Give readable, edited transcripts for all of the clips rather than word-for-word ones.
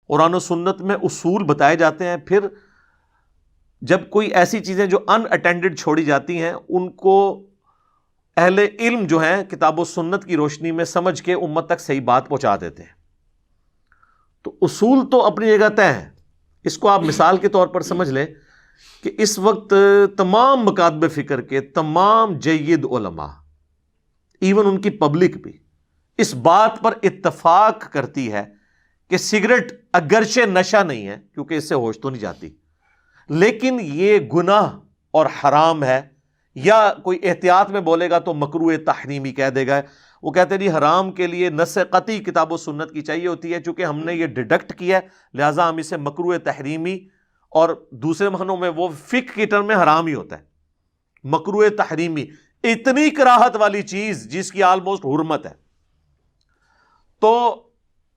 قرآن و سنت میں اصول بتائے جاتے ہیں، پھر جب کوئی ایسی چیزیں جو ان اٹینڈڈ چھوڑی جاتی ہیں ان کو اہل علم جو ہیں کتاب و سنت کی روشنی میں سمجھ کے امت تک صحیح بات پہنچا دیتے ہیں۔ تو اصول تو اپنی جگہ طے ہیں۔ اس کو آپ مثال کے طور پر سمجھ لیں کہ اس وقت تمام مکاتب فکر کے تمام جید علماء، ایون ان کی پبلک بھی اس بات پر اتفاق کرتی ہے کہ سگریٹ اگرچہ نشہ نہیں ہے کیونکہ اس سے ہوش تو نہیں جاتی، لیکن یہ گناہ اور حرام ہے، یا کوئی احتیاط میں بولے گا تو مکروہ تحریمی کہہ دے گا۔ وہ کہتے ہیں جی حرام کے لیے نص قطعی کتاب و سنت کی چاہیے ہوتی ہے، چونکہ ہم نے یہ ڈیڈکٹ کیا ہے لہٰذا ہم اسے مکروہ تحریمی، اور دوسرے معنوں میں وہ فقہ کی ٹرم میں حرام ہی ہوتا ہے، مکروہ تحریمی، اتنی کراہت والی چیز جس کی آلموسٹ حرمت ہے۔ تو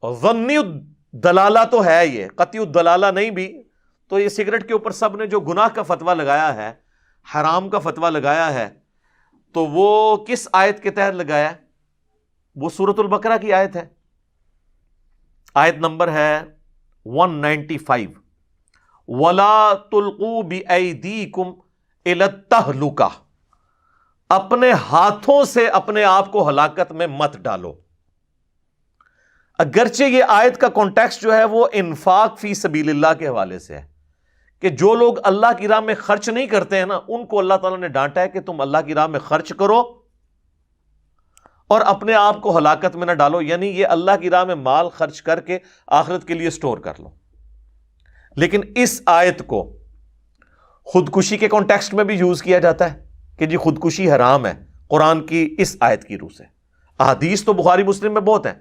ظنی الدلالہ تو ہے، یہ قطعی الدلالہ نہیں بھی۔ تو یہ سگریٹ کے اوپر سب نے جو گناہ کا فتویٰ لگایا ہے، حرام کا فتویٰ لگایا ہے، تو وہ کس آیت کے تحت لگایا ہے؟ وہ سورۃ البقرہ کی آیت ہے، آیت نمبر ہے 195، وَلَا تُلْقُوا بِأَيْدِيكُمْ إِلَى التَّهْلُكَةِ، اپنے ہاتھوں سے اپنے آپ کو ہلاکت میں مت ڈالو۔ اگرچہ یہ آیت کا کانٹیکسٹ جو ہے وہ انفاق فی سبیل اللہ کے حوالے سے ہے کہ جو لوگ اللہ کی راہ میں خرچ نہیں کرتے ہیں نا، ان کو اللہ تعالیٰ نے ڈانٹا ہے کہ تم اللہ کی راہ میں خرچ کرو اور اپنے آپ کو ہلاکت میں نہ ڈالو، یعنی یہ اللہ کی راہ میں مال خرچ کر کے آخرت کے لیے سٹور کر لو۔ لیکن اس آیت کو خودکشی کے کانٹیکسٹ میں بھی یوز کیا جاتا ہے کہ جی خودکشی حرام ہے قرآن کی اس آیت کی روح سے۔ احادیث تو بخاری مسلم میں بہت ہیں،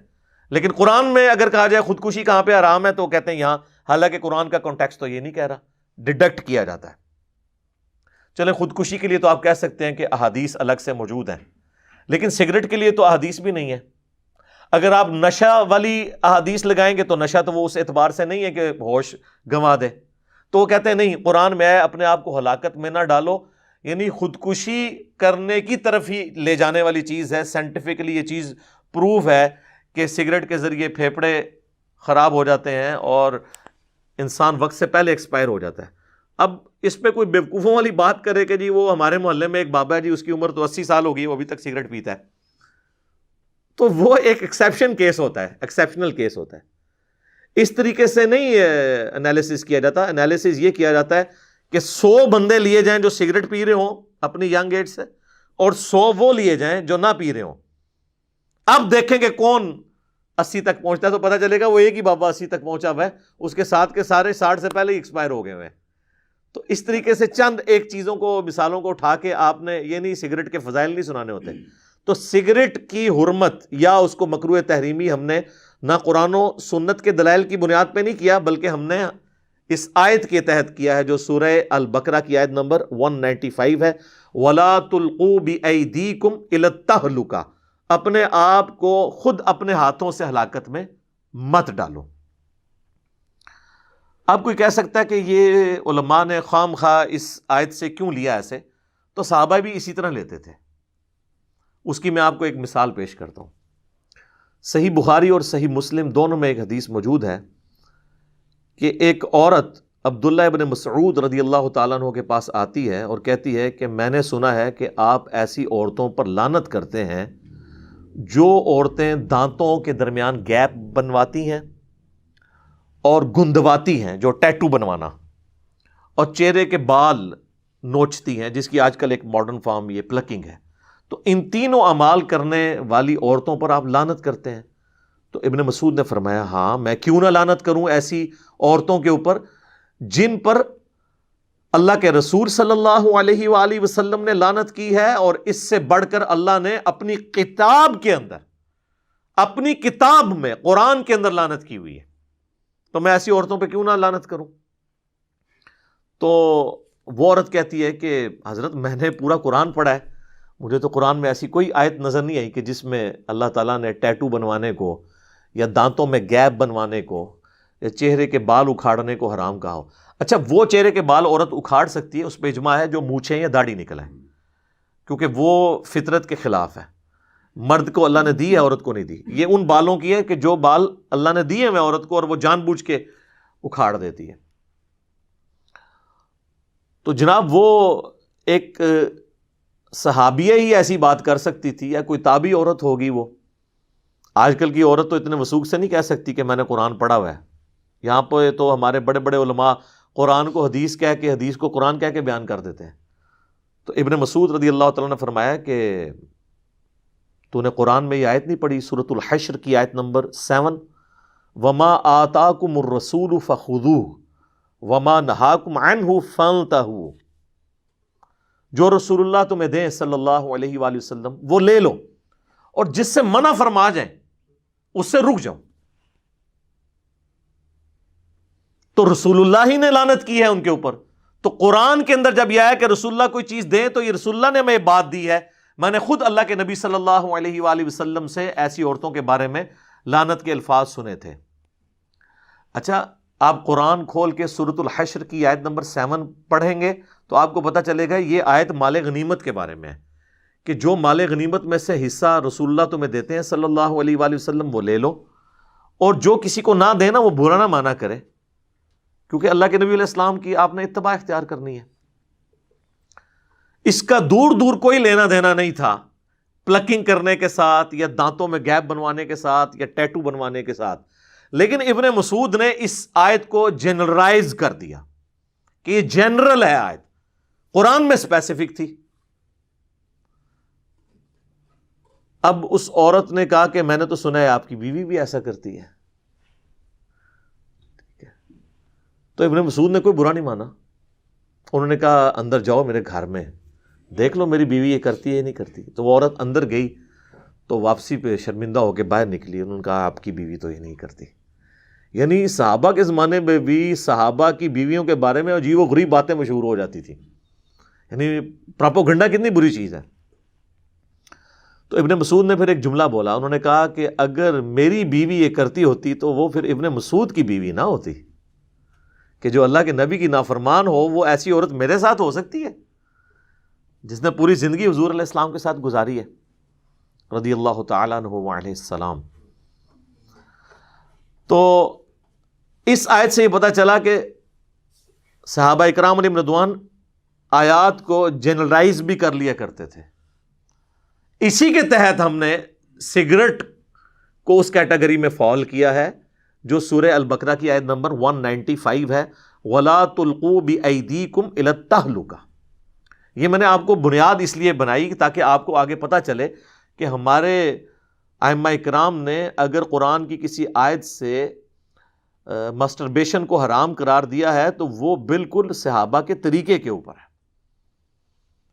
لیکن قرآن میں اگر کہا جائے خودکشی کہاں پہ حرام ہے تو کہتے ہیں یہاں، حالانکہ قرآن کا کانٹیکسٹ تو یہ نہیں کہہ رہا، ڈیڈکٹ کیا جاتا ہے۔ چلیں خودکشی کے لیے تو آپ کہہ سکتے ہیں کہ احادیث الگ سے موجود ہیں، لیکن سگریٹ کے لیے تو احادیث بھی نہیں ہے۔ اگر آپ نشہ والی احادیث لگائیں گے تو نشہ تو وہ اس اعتبار سے نہیں ہے کہ ہوش گنوا دے، تو وہ کہتے ہیں نہیں، قرآن میں ہے اپنے آپ کو ہلاکت میں نہ ڈالو، یعنی خودکشی کرنے کی طرف ہی لے جانے والی چیز ہے۔ سائنٹیفکلی یہ چیز پروف ہے کہ سگریٹ کے ذریعے پھیپھڑے خراب ہو جاتے ہیں اور انسان وقت سے پہلے ایکسپائر ہو جاتا ہے۔ اب اس پہ کوئی بیوقوفوں والی بات کرے کہ جی وہ ہمارے محلے میں ایک بابا ہے جی، اس کی عمر تو 80 سال ہو گئی، وہ ابھی تک سگریٹ پیتا ہے، تو وہ ایک ایکسیپشن کیس ہوتا ہے، ایکسیپشنل کیس ہوتا ہے۔ اس طریقے سے نہیں انالیسس کیا جاتا، انالیسس یہ کیا جاتا ہے کہ 100 بندے لیے جائیں جو سگریٹ پی رہے ہوں اپنی ینگ ایج سے، اور 100 وہ لیے جائیں جو نہ پی رہے ہوں۔ اب دیکھیں کہ کون 80 تک پہنچتا ہے، تو پتہ چلے گا وہ ایک ہی بابا 80 تک پہنچا ہوا ہے، اس کے ساتھ کے سارے 60 سے پہلے ہی ایکسپائر ہو گئے ہوئے ہیں۔ تو اس طریقے سے چند ایک چیزوں کو، مثالوں کو اٹھا کے آپ نے یہ نہیں سگریٹ کے فضائل نہیں سنانے ہوتے۔ تو سگریٹ کی حرمت یا اس کو مکروہ تحریمی ہم نے نہ قرآن و سنت کے دلائل کی بنیاد پہ نہیں کیا، بلکہ ہم نے اس آیت کے تحت کیا ہے جو سورہ البقرہ کی آیت نمبر 195 ہے، وَلَا تُلْقُوا بِأَيْدِيكُمْ إِلَى التَّهْلُكَةِ، اپنے آپ کو خود اپنے ہاتھوں سے ہلاکت میں مت ڈالو۔ اب کوئی کہہ سکتا ہے کہ یہ علماء نے خام خواہ اس آیت سے کیوں لیا ایسے؟ تو صحابہ بھی اسی طرح لیتے تھے۔ اس کی میں آپ کو ایک مثال پیش کرتا ہوں۔ صحیح بخاری اور صحیح مسلم دونوں میں ایک حدیث موجود ہے کہ ایک عورت عبداللہ ابن مسعود رضی اللہ تعالیٰ عنہ کے پاس آتی ہے اور کہتی ہے کہ میں نے سنا ہے کہ آپ ایسی عورتوں پر لعنت کرتے ہیں جو عورتیں دانتوں کے درمیان گیپ بنواتی ہیں اور گندواتی ہیں، جو ٹیٹو بنوانا، اور چہرے کے بال نوچتی ہیں، جس کی آج کل ایک ماڈرن فارم یہ پلکنگ ہے۔ تو ان تینوں اعمال کرنے والی عورتوں پر آپ لعنت کرتے ہیں؟ تو ابن مسعود نے فرمایا ہاں، میں کیوں نہ لعنت کروں ایسی عورتوں کے اوپر جن پر اللہ کے رسول صلی اللہ علیہ وآلہ وسلم نے لعنت کی ہے، اور اس سے بڑھ کر اللہ نے اپنی کتاب کے اندر، اپنی کتاب میں قرآن کے اندر لعنت کی ہوئی ہے، تو میں ایسی عورتوں پہ کیوں نہ لعنت کروں؟ تو وہ عورت کہتی ہے کہ حضرت میں نے پورا قرآن پڑھا ہے، مجھے تو قرآن میں ایسی کوئی آیت نظر نہیں آئی کہ جس میں اللہ تعالیٰ نے ٹیٹو بنوانے کو یا دانتوں میں گیپ بنوانے کو یا چہرے کے بال اکھاڑنے کو حرام کہا ہو۔ اچھا، وہ چہرے کے بال عورت اکھاڑ سکتی ہے، اس پہ اجماع ہے، جو مونچھیں یا داڑھی نکل آئے، کیونکہ وہ فطرت کے خلاف ہے۔ مرد کو اللہ نے دی ہے، عورت کو نہیں دی۔ یہ ان بالوں کی ہے کہ جو بال اللہ نے دیے ہیں عورت کو، اور وہ جان بوجھ کے اکھاڑ دیتی ہے۔ تو جناب وہ ایک صحابیہ ہی ایسی بات کر سکتی تھی، یا کوئی تابعی عورت ہوگی وہ؟ آج کل کی عورت تو اتنے وثوق سے نہیں کہہ سکتی کہ میں نے قرآن پڑھا ہوا ہے۔ یہاں پہ تو ہمارے بڑے بڑے علماء قرآن کو حدیث کہہ کے، حدیث کو قرآن کہہ کے بیان کر دیتے ہیں۔ تو ابن مسعود رضی اللہ تعالیٰ نے فرمایا کہ تو نے قرآن میں یہ آیت نہیں پڑھی، سورۃ الحشر کی آیت نمبر 7، وَمَا آتَاكُمُ الرَّسُولُ فَخُذُوهُ وَمَا نَهَاكُمْ عَنْهُ فَانْتَهُوا، جو رسول اللہ تمہیں دیں صلی اللہ علیہ وآلہ وسلم وہ لے لو، اور جس سے منع فرما جائیں اس سے رک جاؤ۔ تو رسول اللہ ہی نے لعنت کی ہے ان کے اوپر۔ تو قرآن کے اندر جب یہ ہے کہ رسول اللہ کوئی چیز دیں تو یہ رسول اللہ نے ہمیں یہ بات دی ہے۔ میں نے خود اللہ کے نبی صلی اللہ علیہ وآلہ وسلم سے ایسی عورتوں کے بارے میں لعنت کے الفاظ سنے تھے۔ اچھا، آپ قرآن کھول کے سورۃ الحشر کی آیت نمبر 7 پڑھیں گے تو آپ کو پتہ چلے گا یہ آیت مال غنیمت کے بارے میں ہے، کہ جو مال غنیمت میں سے حصہ رسول اللہ تمہیں دیتے ہیں صلی اللہ علیہ وآلہ وسلم وہ لے لو، اور جو کسی کو نہ دینا وہ برا نہ مانا کرے، کیونکہ اللہ کے نبی علیہ السلام کی آپ نے اتباع اختیار کرنی ہے۔ اس کا دور دور کوئی لینا دینا نہیں تھا پلکنگ کرنے کے ساتھ، یا دانتوں میں گیپ بنوانے کے ساتھ، یا ٹیٹو بنوانے کے ساتھ، لیکن ابن مسعود نے اس آیت کو جنرلائز کر دیا کہ یہ جنرل ہے آیت، قرآن میں اسپیسیفک تھی۔ اب اس عورت نے کہا کہ میں نے تو سنا ہے آپ کی بیوی بھی ایسا کرتی ہے، تو ابن مسعود نے کوئی برا نہیں مانا۔ انہوں نے کہا اندر جاؤ میرے گھر میں، دیکھ لو میری بیوی یہ کرتی ہے یا نہیں کرتی۔ تو وہ عورت اندر گئی تو واپسی پہ شرمندہ ہو کے باہر نکلی، انہوں نے کہا آپ کی بیوی تو یہ نہیں کرتی۔ یعنی صحابہ کے زمانے میں بھی صحابہ کی بیویوں کے بارے میں عجیب و غریب باتیں مشہور ہو جاتی تھی، یعنی پراپوگنڈا کتنی بری چیز ہے۔ تو ابن مسعود نے پھر ایک جملہ بولا، انہوں نے کہا کہ اگر میری بیوی یہ کرتی ہوتی تو وہ پھر ابن مسعود کی بیوی نہ ہوتی، کہ جو اللہ کے نبی کی نافرمان ہو وہ ایسی عورت میرے ساتھ ہو سکتی ہے جس نے پوری زندگی حضور علیہ السلام کے ساتھ گزاری ہے رضی اللہ تعالیٰ عنہ وعلیہ السلام۔ تو اس آیت سے یہ پتہ چلا کہ صحابہ اکرام علیہم رضوان آیات کو جنرلائز بھی کر لیا کرتے تھے۔ اسی کے تحت ہم نے سگریٹ کو اس کیٹیگری میں فال کیا ہے جو سورہ البقرہ کی آیت نمبر 195 ہے، وَلَا تُلْقُوا بِأَيْدِيكُمْ إِلَى التَّهْلُكَةِ۔ یہ میں نے آپ کو بنیاد اس لیے بنائی تاکہ آپ کو آگے پتہ چلے کہ ہمارے ائمہ اکرام نے اگر قرآن کی کسی آیت سے مسٹربیشن کو حرام قرار دیا ہے تو وہ بالکل صحابہ کے طریقے کے اوپر ہے۔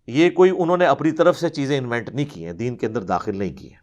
یہ کوئی انہوں نے اپنی طرف سے چیزیں انوینٹ نہیں کی ہیں، دین کے اندر داخل نہیں کی ہیں۔